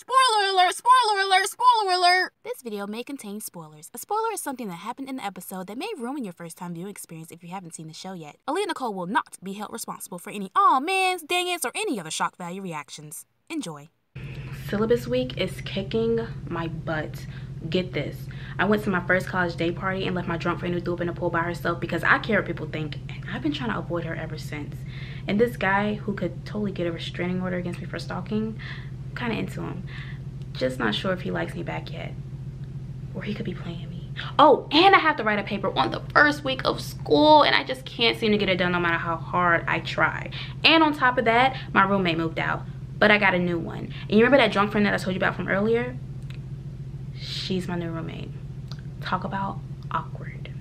Spoiler alert, spoiler alert, spoiler alert! This video may contain spoilers. A spoiler is something that happened in the episode that may ruin your first time viewing experience if you haven't seen the show yet. Aleigha and Nicole will not be held responsible for any "aw mans, dang it's," or any other shock value reactions. Enjoy. Syllabus week is kicking my butt. Get this. I went to my first college day party and left my drunk friend who threw up in a pool by herself because I care what people think, and I've been trying to avoid her ever since. And this guy who could totally get a restraining order against me for stalking, I'm kind of into him. Just not sure if he likes me back yet, or he could be playing me. Oh, and I have to write a paper on the first week of school, and I just can't seem to get it done no matter how hard I try. And on top of that, my roommate moved out, but I got a new one. And you remember that drunk friend that I told you about from earlier? She's my new roommate. Talk about awkward.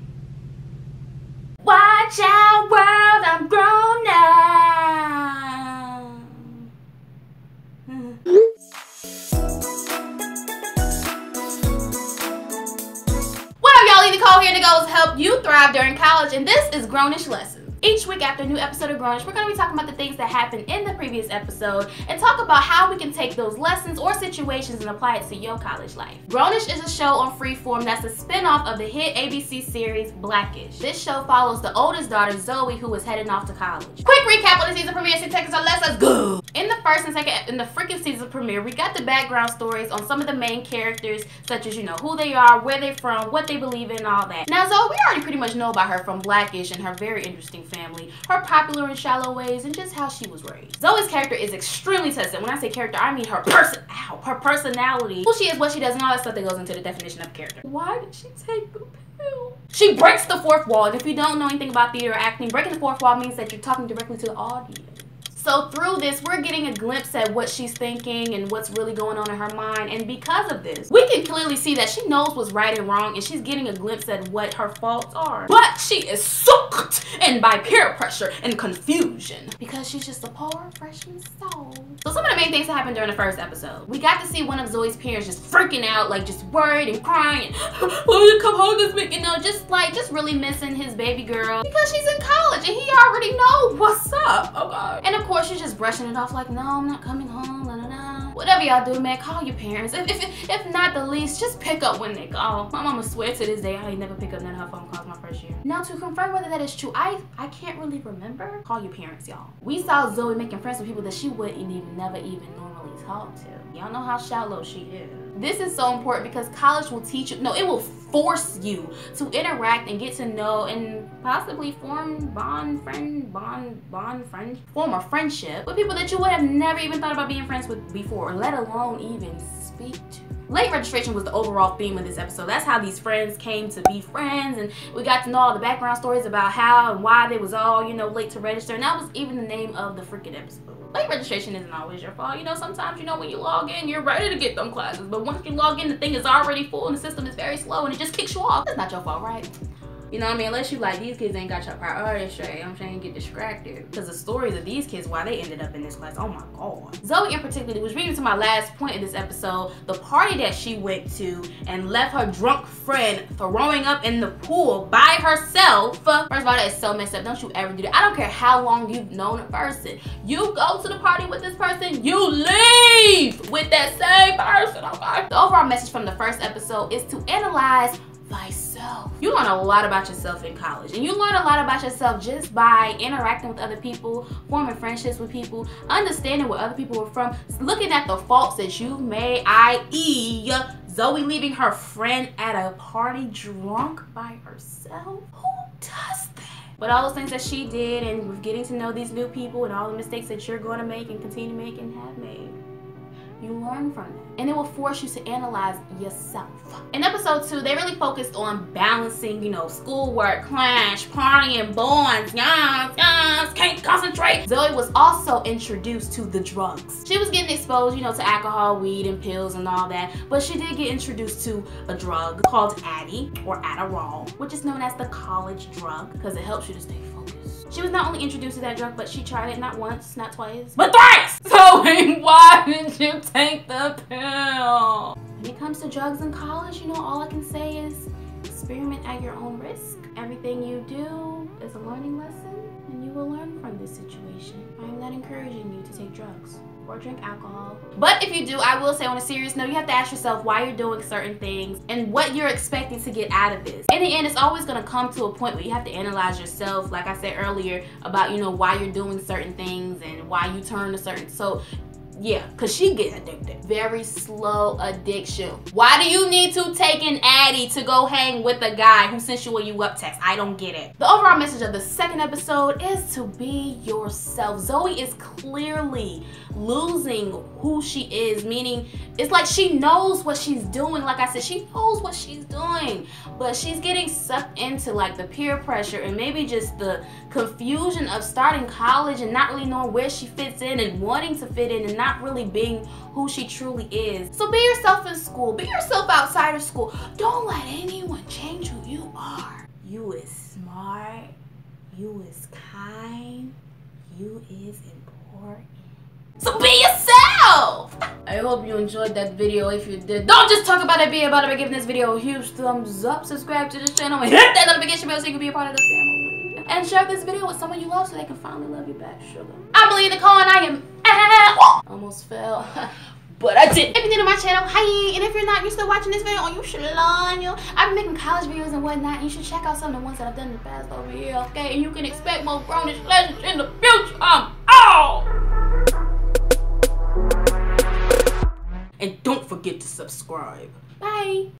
Watch out, world, I'm grown now. What up, y'all? Nicole here to go help you thrive during college, and this is Grownish Lessons. Each week after a new episode of Grownish, we're going to be talking about the things that happened in the previous episode and talk about how we can take those lessons or situations and apply it to your college life. Grownish is a show on Freeform that's a spinoff of the hit ABC series Blackish. This show follows the oldest daughter, Zoe, who is heading off to college. Quick recap of the season premiere, so let's go! In the first and second, in the freaking season premiere, we got the background stories on some of the main characters, such as, you know, who they are, where they're from, what they believe in, all that. Now, Zoe, we already pretty much know about her from Blackish and her very interesting family, her popular and shallow ways, and just how she was raised. Zoe's character is extremely tested. When I say character, I mean her personality, who she is, what she does, and all that stuff that goes into the definition of character. Why did she take the pill? She breaks the fourth wall, and if you don't know anything about theater or acting, breaking the fourth wall means that you're talking directly to the audience. So through this, we're getting a glimpse at what she's thinking and what's really going on in her mind. And because of this, we can clearly see that she knows what's right and wrong, and she's getting a glimpse at what her faults are. But she is sucked in by peer pressure and confusion because she's just a poor freshman soul. So some of the main things that happened during the first episode. We got to see one of Zoe's parents just freaking out, like just worried and crying. Will you come home this week? You know, just really missing his baby girl because she's in college and he already knows what's up. Okay. And of course, she's just brushing it off like, no, I'm not coming home, la la la. Whatever y'all do, man, call your parents. If not the least, just pick up when they call. My mama swear to this day, I ain't never pick up none of her phone calls my first year. Now, to confirm whether that is true, I can't really remember. Call your parents, y'all. We saw Zoe making friends with people that she wouldn't never even normally talk to. Y'all know how shallow she is. This is so important because college will teach you, no, it will force you to interact and get to know and possibly form form a friendship with people that you would have never even thought about being friends with before, let alone even speak to. Late registration was the overall theme of this episode. That's how these friends came to be friends, and we got to know all the background stories about how and why they was all, you know, late to register, and that was even the name of the freaking episode. Late registration isn't always your fault. You know, sometimes, you know, when you log in, you're ready to get them classes, but once you log in, the thing is already full and the system is very slow and it just kicks you off. That's not your fault, right? You know what I mean? Unless you like, these kids ain't got your priorities straight. I'm saying, get distracted. Because the stories of these kids, why they ended up in this class, oh my God. Zoe in particular, was reading to my last point in this episode, the party that she went to and left her drunk friend throwing up in the pool by herself. First of all, that is so messed up. Don't you ever do that. I don't care how long you've known a person. You go to the party with this person, you leave with that same person, okay? The overall message from the first episode is to analyze thyself. You learn a lot about yourself in college, and you learn a lot about yourself just by interacting with other people, forming friendships with people, understanding where other people are from, looking at the faults that you've made, i.e. Zoe leaving her friend at a party drunk by herself. Who does that? But all those things that she did, and with getting to know these new people and all the mistakes that you're going to make and continue to make and have made, you learn from that, and it will force you to analyze yourself. In episode 2, they really focused on balancing, you know, schoolwork, clash, partying, bonds, can't concentrate. Zoe was also introduced to the drugs. She was getting exposed, you know, to alcohol, weed, and pills and all that, but she did get introduced to a drug called Addy, or Adderall, which is known as the college drug because it helps you to stay focused. She was not only introduced to that drug, but she tried it not once, not twice, but thrice! So why did you take the pill? When it comes to drugs in college, you know, all I can say is experiment at your own risk. Everything you do is a learning lesson, and you will learn from this situation. I am not encouraging you to take drugs or drink alcohol. But if you do, I will say on a serious note, you have to ask yourself why you're doing certain things and what you're expecting to get out of this. In the end, it's always going to come to a point where you have to analyze yourself, like I said earlier, about, you know, why you're doing certain things and why you turn to certain. So yeah, because she gets addicted. Very slow addiction. Why do you need to take an Addy to go hang with a guy who sent you a "you up" text? I don't get it. The overall message of the second episode is to be yourself. Zoe is clearly losing who she is, meaning it's like she knows what she's doing. Like I said, she knows what she's doing, but she's getting sucked into like the peer pressure and maybe just the confusion of starting college and not really knowing where she fits in and wanting to fit in and not really being who she truly is. So be yourself in school. Be yourself outside of school. Don't let anyone change who you are. You is smart. You is kind. You is important. So be yourself! I hope you enjoyed that video. If you did, don't just talk about it, be about it by giving this video a huge thumbs up, subscribe to this channel, and hit that notification bell so you can be a part of the family. And share this video with someone you love so they can finally love you back, sugar. I believe Nicole and I am almost fell. But I did. If you're new to my channel, hi. And if you're not, you're still watching this video, you should learn. I've been making college videos and whatnot. You should check out some of the ones that I've done in the past over here, okay? And you can expect more grownish legends in the future. And don't forget to subscribe. Bye.